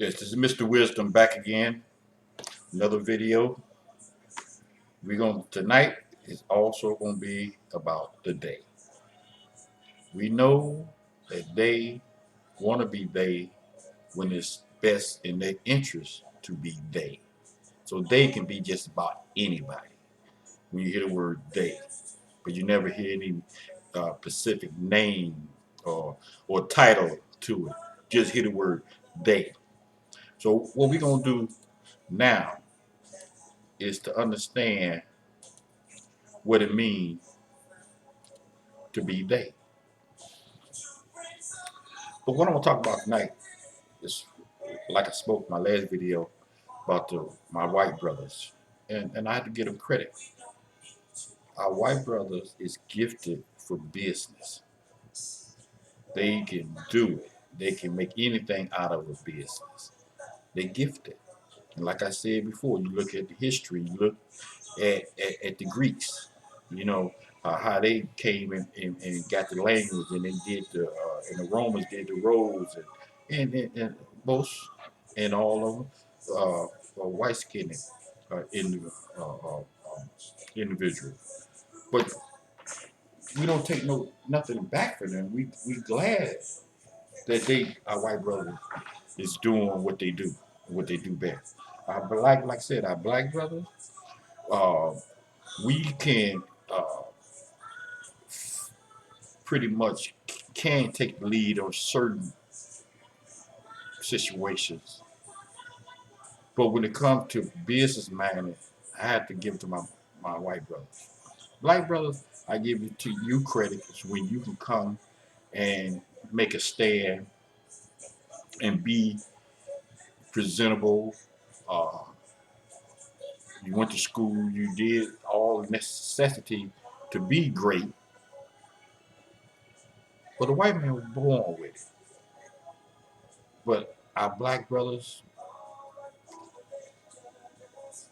Yes, this is Mr. Wisdom back again. Another video. Tonight is also gonna be about the day. We know that they want to be they when it's best in their interest to be they. So they can be just about anybody. When you hear the word they, but you never hear any specific name or title to it. Just hear the word they. So what we're gonna do now is to understand what it means to be they. But what I'm gonna talk about tonight is, like I spoke in my last video about my white brothers, and I have to give them credit. Our white brothers is gifted for business. They can do it. They can make anything out of a business. They gifted. And like I said before, you look at the history, you look at the Greeks, you know, how they came and got the language, and they did and the Romans did the roads, and most, and all of them, white skinned individual. But we don't take nothing back from them. We glad that our white brothers, is doing what they do best. Like I said, our black brothers, uh, we can pretty much can take the lead on certain situations. But when it comes to business minded, I have to give it to my white brothers. Black brothers, I give it to you credit is when you can come and make a stand and be presentable. Uh, you went to school, you did all the necessity to be great, but the white man was born with it. But our black brothers,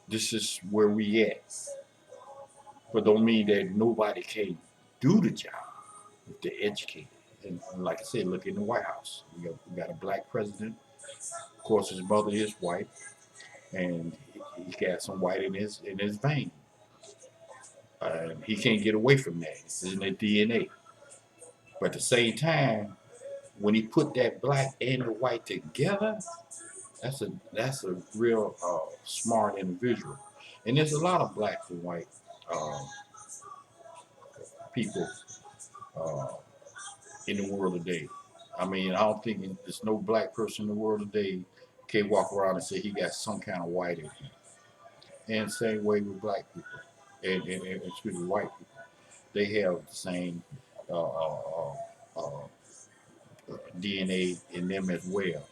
this is where we at. But don't mean that nobody can do the job if they're educated. And like I said, look in the White House. We got a black president. Of course, his mother is white, and he got some white in his vein. He can't get away from that. It's in their DNA. But at the same time, when he put that black and the white together, that's a real smart individual. And there's a lot of black and white uh, people uh, in the world today. I mean, I don't think there's no black person in the world today can walk around and say he got some kind of white in him. And same way with black people and excuse me, white people. They have the same uh, uh, uh, DNA in them as well.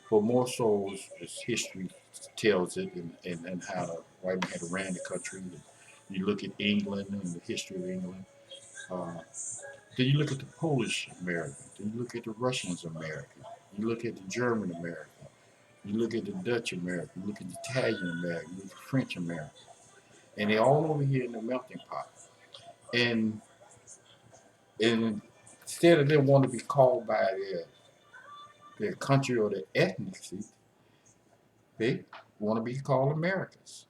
But more so, as history tells it, and how the white man had ran the country. You look at England and the history of England. Uh, then you look at the Polish American. Then you look at the Russians American. You look at the German American. You look at the Dutch American. You look at the Italian American. You look at the French American. And they're all over here in the melting pot. And and instead of them wanting to be called by their country or their ethnicity, they want to be called Americans.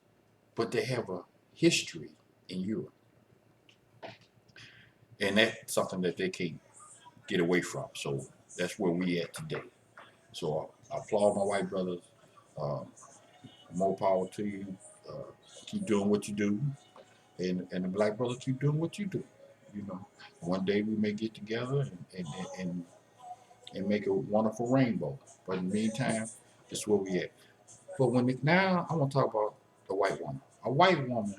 But they have a history in Europe. And that's something that they can't get away from. So that's where we at today. So I applaud my white brothers. Uh, more power to you. Keep doing what you do, and the black brothers keep doing what you do. You know, one day we may get together and, and make a wonderful rainbow. But in the meantime, that's where we at. But now I want to talk about the white woman. A white woman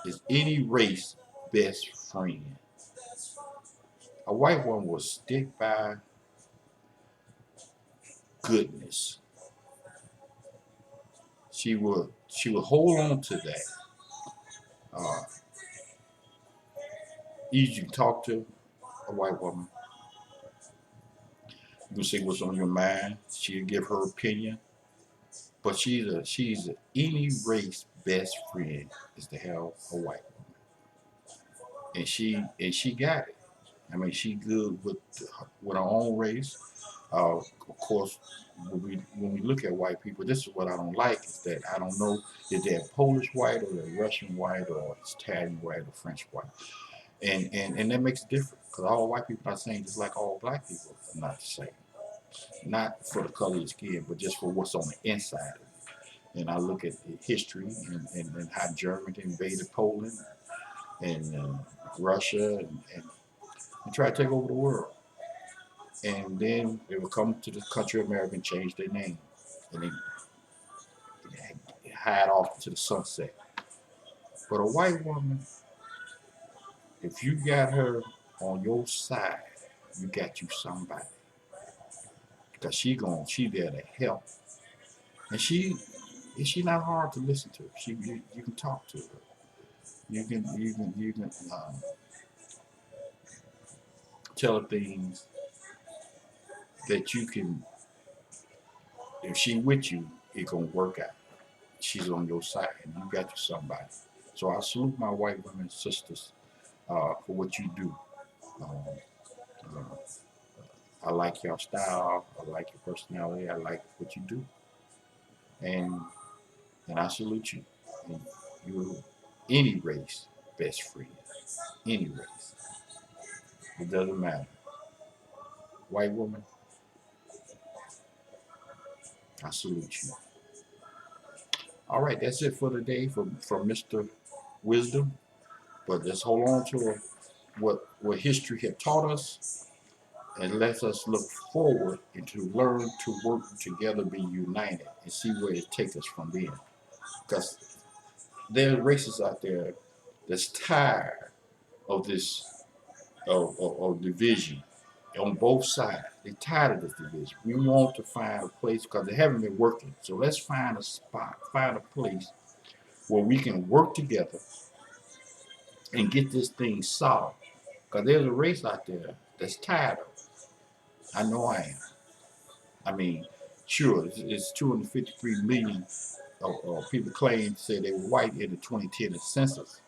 is any race best friend. A white woman will stick by goodness. She will hold on to that. Uh, Easy to talk to a white woman. You can say what's on your mind. She'll give her opinion. But she's any race best friend is to have a white woman. And she got it. I mean, she good with her own race. Of course, when we look at white people, this is what I don't like is that I don't know if they're Polish white or they're Russian white or Italian white or French white, and that makes a difference because all white people are not saying just like all black people are not the same. Not for the color of your skin, but just for what's on the inside. And I look at history and how Germany invaded Poland and Russia and try to take over the world. And then they would come to the country of America and change their name. And they hide off to the sunset. But a white woman, if you got her on your side, you got you somebody. Because she there to help. And she not hard to listen to. You can talk to her. You can tell her things that you can. If she with you, it gonna work out. She's on your side, and you got you somebody. So I salute my white women sisters for what you do. Um, uh, I like your style. I like your personality. I like what you do, and and I salute you. And you're any race best friend. Any race. It doesn't matter. White woman, I salute you. All right, that's it for today from Mr. Wisdom. But let's hold on to what history had taught us and let us look forward and to learn to work together, be united, and see where it takes us from there. Because there are races out there that's tired of this of division on both sides. They're tired of this division. We want to find a place because they haven't been working. So let's find a spot, find a place where we can work together and get this thing solved. Because there's a race out there that's tired of it. I know I am. I mean, sure, it's 253 million people claim to say they were white in the 2010 census,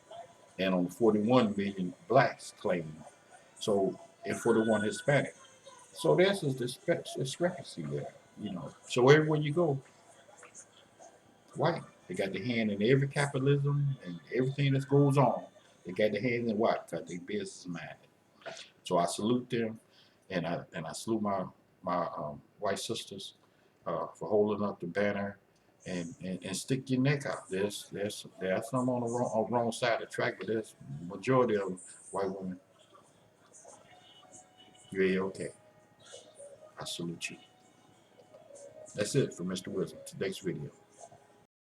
and only 41 million blacks claim. So, and 41 Hispanic. So there's a discrepancy there, you know. So everywhere you go, white. They got their hand in every capitalism and everything that goes on. They got their hands in white because they business minded. So I salute them, and I salute my white sisters for holding up the banner and stick your neck out. There's some on the wrong side of the track, but there's majority of them, white women. You're okay. I salute you. That's it for Mr. Wisdom. Today's video.